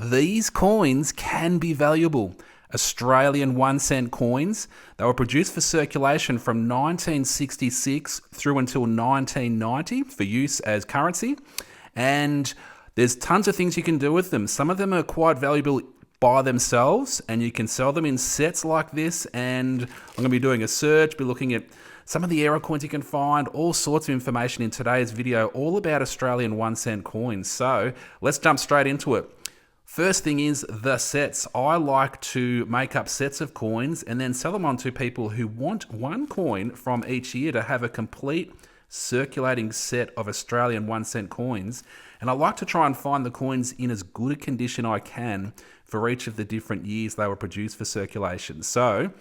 These coins can be valuable. Australian 1 cent coins. They were produced for circulation from 1966 through until 1990 for use as currency. And there's tons of things you can do with them. Some of them are quite valuable by themselves, and you can sell them in sets like this. And I'm going to be doing a search, be looking at some of the error coins you can find, all sorts of information in today's video, all about Australian 1 cent coins. So let's jump straight into it. First thing is the sets. I like to make up sets of coins and then sell them on to people who want one coin from each year to have a complete circulating set of Australian 1 cent coins. And I like to try and find the coins in as good a condition I can for each of the different years they were produced for circulation. So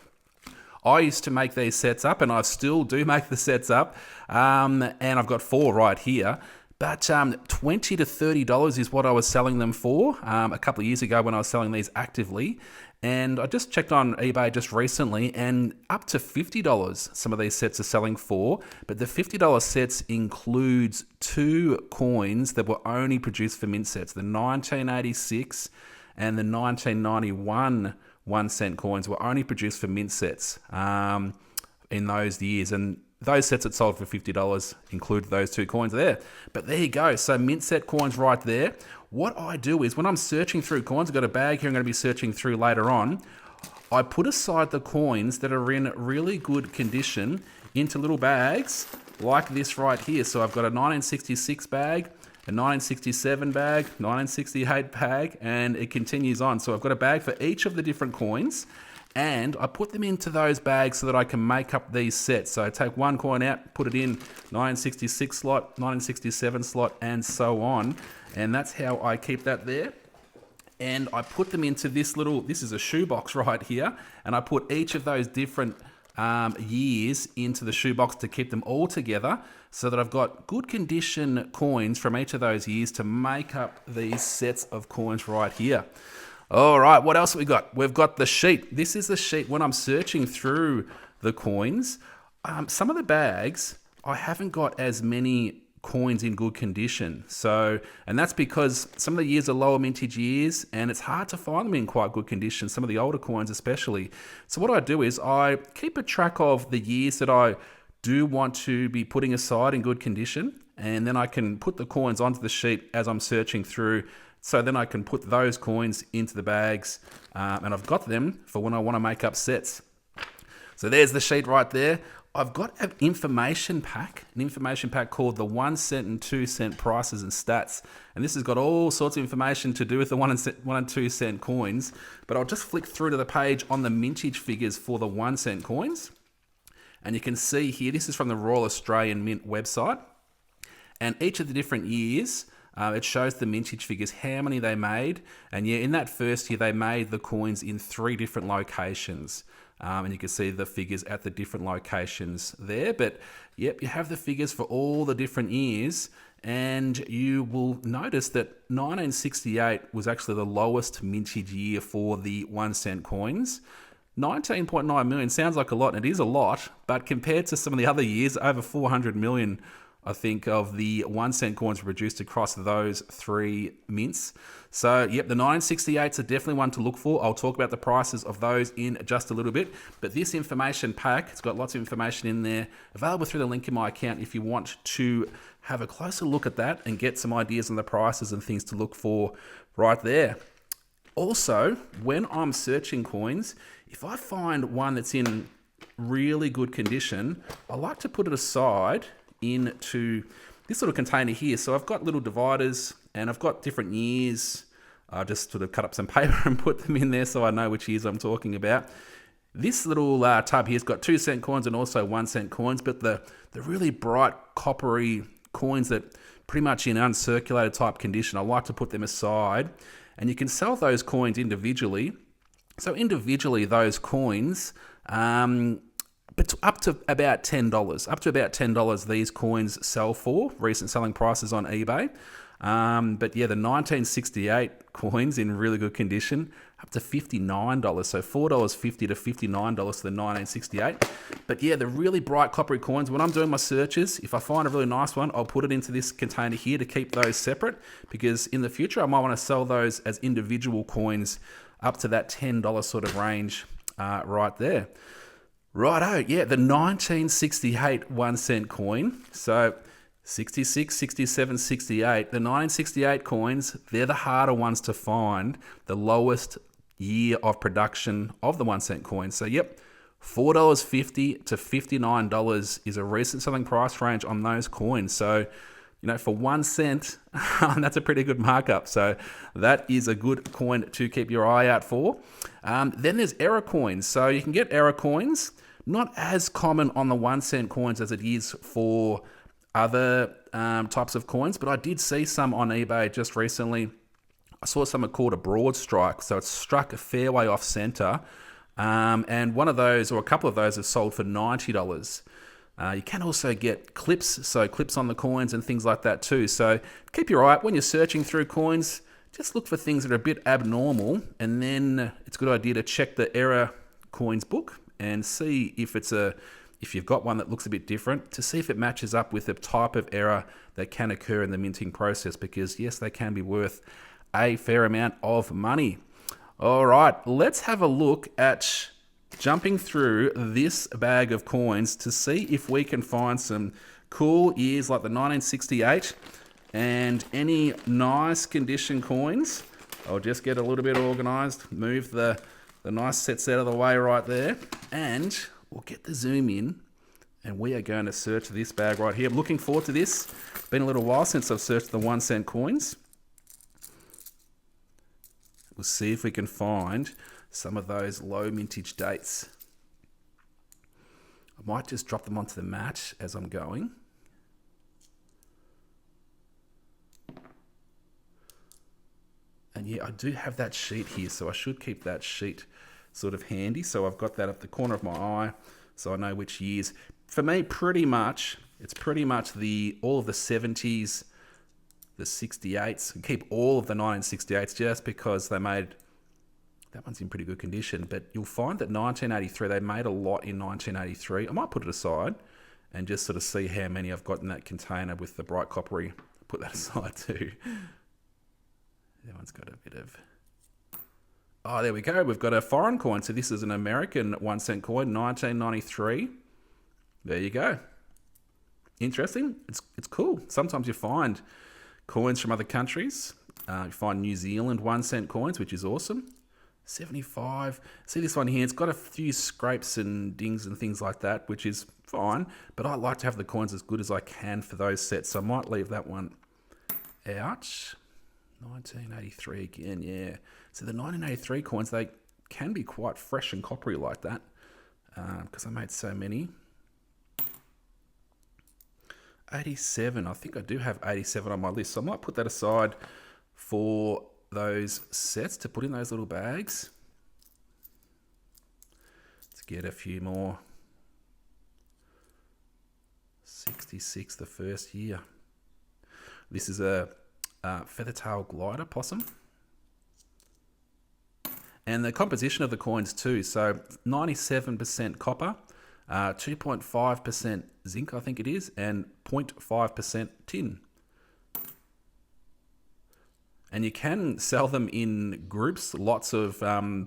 I used to make these sets up, and I still do make the sets up, and I've got 4 right here. But $20 to $30 is what I was selling them for a couple of years ago when I was selling these actively. And I just checked on eBay just recently, and up to $50 some of these sets are selling for. But the $50 sets includes 2 coins that were only produced for mint sets. The 1986 and the 1991 1 cent coins were only produced for mint sets in those years. And those sets that sold for $50 include those 2 coins there. But there you go. So mint set coins right there. What I do is when I'm searching through coins, I've got a bag here I'm going to be searching through later on. I put aside the coins that are in really good condition into little bags like this right here. So I've got a 1966 bag, a 1967 bag, 1968 bag, and it continues on. So I've got a bag for each of the different coins, and I put them into those bags so that I can make up these sets. So I take one coin out, put it in 1966 slot, 1967 slot, and so on. And that's how I keep that there. And I put them into this is a shoebox right here, and I put each of those different years into the shoebox to keep them all together so that I've got good condition coins from each of those years to make up these sets of coins right here. All right, what else have we got? We've got the sheet. This is the sheet when I'm searching through the coins. Some of the bags, I haven't got as many coins in good condition. And that's because some of the years are lower mintage years, and it's hard to find them in quite good condition, some of the older coins especially. So what I do is I keep a track of the years that I do want to be putting aside in good condition, and then I can put the coins onto the sheet as I'm searching through. So then I can put those coins into the bags, and I've got them for when I want to make up sets. So there's the sheet right there. I've got an information pack called the 1 cent and 2 cent prices and stats. And this has got all sorts of information to do with the 1 and 2 cent coins. But I'll just flick through to the page on the mintage figures for the 1 cent coins. And you can see here, this is from the Royal Australian Mint website. And each of the different years, it shows the mintage figures, how many they made. And yeah, in that first year, they made the coins in 3 different locations. And you can see the figures at the different locations there. But yep, you have the figures for all the different years. And you will notice that 1968 was actually the lowest mintage year for the 1 cent coins. 19.9 million sounds like a lot, and it is a lot. But compared to some of the other years, over 400 million, I think, of the 1 cent coins were produced across those 3 mints. So, yep, the 968s are definitely one to look for. I'll talk about the prices of those in just a little bit. But this information pack, it's got lots of information in there, available through the link in my account if you want to have a closer look at that and get some ideas on the prices and things to look for right there. Also, when I'm searching coins, if I find one that's in really good condition, I like to put it aside into this little container here. So I've got little dividers and I've got different years. I just sort of cut up some paper and put them in there so I know which years I'm talking about. This little tub here's got 2 cent coins and also 1 cent coins, but the really bright coppery coins that pretty much in uncirculated type condition, I like to put them aside. And you can sell those coins individually. So individually, those coins, but up to about $10. Up to about $10 these coins sell for, recent selling prices on eBay. But yeah, the 1968 coins in really good condition, up to $59. So $4.50 to $59 for the 1968. But yeah, the really bright coppery coins, when I'm doing my searches, if I find a really nice one, I'll put it into this container here to keep those separate, because in the future I might want to sell those as individual coins up to that $10 sort of range right there. Righto, yeah, the 1968 1 cent coin. So 66, 67, 68. The 1968 coins, they're the harder ones to find, the lowest year of production of the 1 cent coin. So yep, $4.50 to $59 is a recent selling price range on those coins. So, for 1 cent, that's a pretty good markup. So that is a good coin to keep your eye out for. Then there's error coins. So you can get error coins, not as common on the 1 cent coins as it is for other types of coins, but I did see some on eBay just recently. I saw something called a broad strike. So it's struck a fair way off center. And one of those, or a couple of those, have sold for $90. You can also get clips, so clips on the coins and things like that too. So keep your eye out when you're searching through coins. Just look for things that are a bit abnormal, and then it's a good idea to check the error coins book and see if you've got one that looks a bit different, to see if it matches up with the type of error that can occur in the minting process, because yes, they can be worth a fair amount of money. All right, let's have a look at jumping through this bag of coins to see if we can find some cool years like the 1968 and any nice condition coins. I'll just get a little bit organized, move the nice sets out of the way right there, and we'll get the zoom in, and we are going to search this bag right here. I'm looking forward to this. Been a little while since I've searched the 1 cent coins. We'll see if we can find some of those low mintage dates. I might just drop them onto the mat as I'm going. And yeah, I do have that sheet here, so I should keep that sheet sort of handy. So I've got that at the corner of my eye, so I know which years. For me, it's pretty much all of the 70s, the 68s. I keep all of the 1968s just because that one's in pretty good condition. But you'll find that 1983, they made a lot in 1983. I might put it aside and just sort of see how many I've got in that container with the bright coppery. Put that aside too. That one's got a bit of... Oh, there we go. We've got a foreign coin. So this is an American 1 cent coin, 1993. There you go. Interesting. It's cool. Sometimes you find coins from other countries. You find New Zealand 1 cent coins, which is awesome. 75. See this one here? It's got a few scrapes and dings and things like that, which is fine. But I like to have the coins as good as I can for those sets. So I might leave that one out. 1983 again, yeah. So the 1983 coins, they can be quite fresh and coppery like that, because I made so many. 87, I think I do have 87 on my list, so I might put that aside for those sets to put in those little bags. Let's get a few more. 66, the first year. This is a feathertail glider possum. And the composition of the coins too, so 97% copper, 2.5% zinc, I think it is, and 0.5% tin. And you can sell them in groups, lots of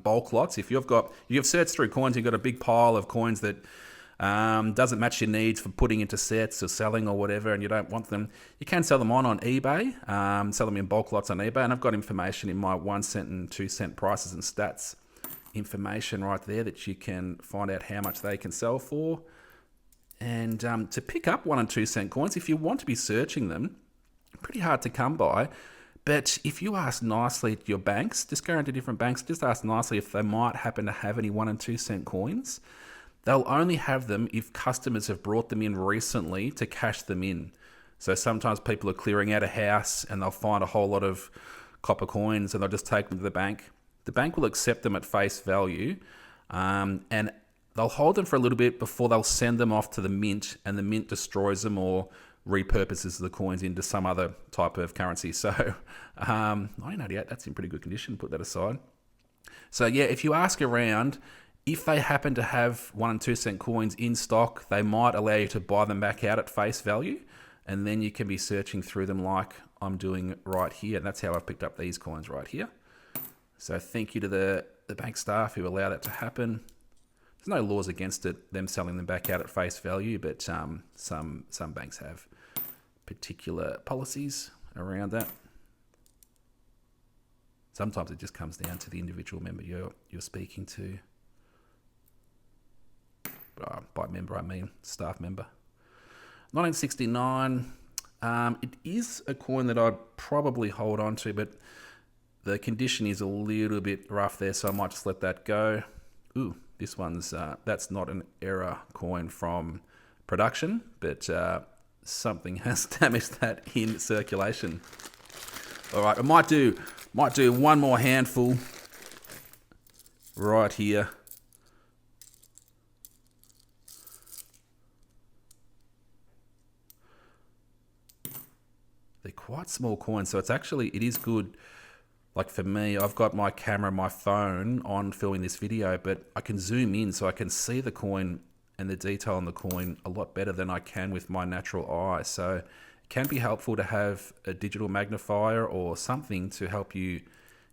bulk lots. If you've searched through coins, you've got a big pile of coins that doesn't match your needs for putting into sets or selling or whatever, and you don't want them, you can sell them on eBay, sell them in bulk lots on eBay, and I've got information in my 1 cent and 2 cent prices and stats information right there that you can find out how much they can sell for. And to pick up 1 and 2 cent coins, if you want to be searching them, pretty hard to come by. But if you ask nicely at your banks, just go into different banks, just ask nicely if they might happen to have any 1 and 2 cent coins. They'll only have them if customers have brought them in recently to cash them in. So sometimes people are clearing out a house and they'll find a whole lot of copper coins and they'll just take them to the bank. The bank will accept them at face value, and they'll hold them for a little bit before they'll send them off to the mint, and the mint destroys them or repurposes the coins into some other type of currency. So 1988, that's in pretty good condition. Put that aside. So yeah, if you ask around, if they happen to have 1 and 2 cent coins in stock, they might allow you to buy them back out at face value, and then you can be searching through them like I'm doing right here. And that's how I've picked up these coins right here. So thank you to the bank staff who allow that to happen. There's no laws against it, them selling them back out at face value, but some banks have particular policies around that. Sometimes it just comes down to the individual member you're speaking to. By member, I mean staff member. 1969. It is a coin that I'd probably hold on to, but the condition is a little bit rough there, so I might just let that go. Ooh, this one's, that's not an error coin from production, but something has damaged that in circulation. All right, I might do one more handful right here. They're quite small coins, so it is good. Like for me, I've got my camera, my phone on filming this video, but I can zoom in so I can see the coin and the detail on the coin a lot better than I can with my natural eye. So it can be helpful to have a digital magnifier or something to help you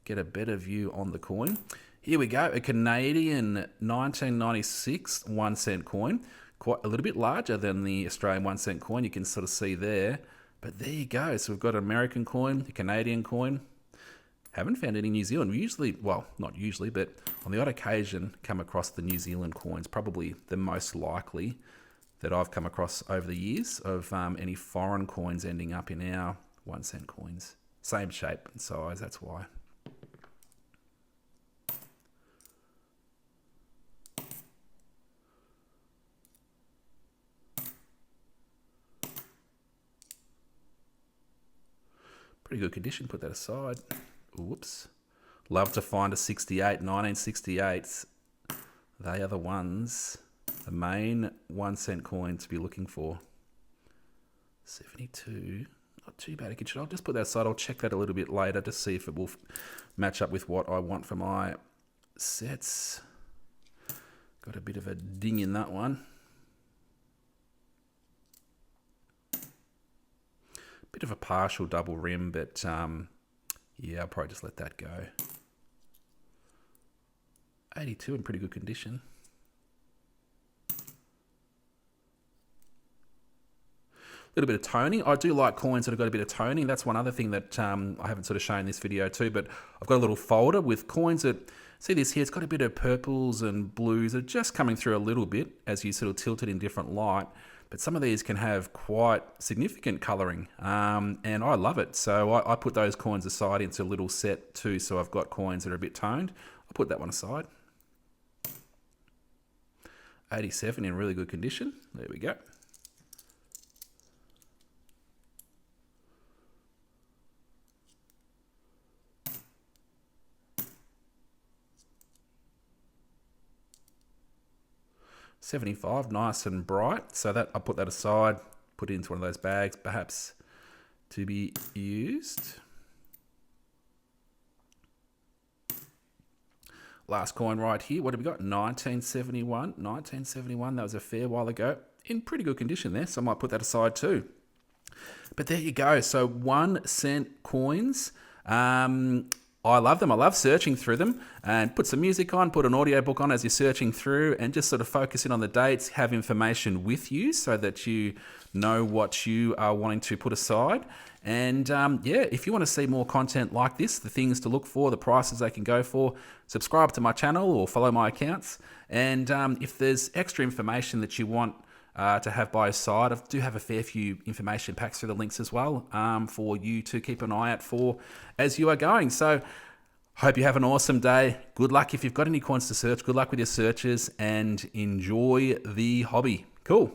get a better view on the coin. Here we go, a Canadian 1996 1 cent coin. Quite a little bit larger than the Australian 1 cent coin, you can sort of see there. But there you go, so we've got an American coin, a Canadian coin. Haven't found any New Zealand. We usually, well, not usually, but on the odd occasion, come across the New Zealand coins. Probably the most likely that I've come across over the years of any foreign coins ending up in our 1 cent coins. Same shape and size, that's why. Pretty good condition, put that aside. Whoops. Love to find a 68, 1968s. They are the ones, the main 1 cent coin to be looking for. 72, not too bad a condition. I'll just put that aside. I'll check that a little bit later to see if it will match up with what I want for my sets. Got a bit of a ding in that one. Bit of a partial double rim, but yeah, I'll probably just let that go. 82 in pretty good condition. A little bit of toning. I do like coins that have got a bit of toning. That's one other thing that I haven't sort of shown in this video too, but I've got a little folder with coins that, see this here, it's got a bit of purples and blues that are just coming through a little bit as you sort of tilt it in different light. But some of these can have quite significant colouring, and I love it. So I put those coins aside into a little set too, so I've got coins that are a bit toned. I'll put that one aside. 87 in really good condition. There we go. $75, nice and bright. So that I'll put that aside, put it into one of those bags, perhaps to be used. Last coin right here. What have we got? 1971. 1971. That was a fair while ago. In pretty good condition there, so I might put that aside too. But there you go. So 1 cent coins. I love them. I love searching through them, and put some music on, put an audiobook on as you're searching through, and just sort of focus in on the dates, have information with you so that you know what you are wanting to put aside. And yeah, if you want to see more content like this, the things to look for, the prices they can go for, subscribe to my channel or follow my accounts. And if there's extra information that you want to have by your side, I do have a fair few information packs through the links as well for you to keep an eye out for as you are going. So hope you have an awesome day. Good luck if you've got any coins to search. Good luck with your searches and enjoy the hobby. Cool.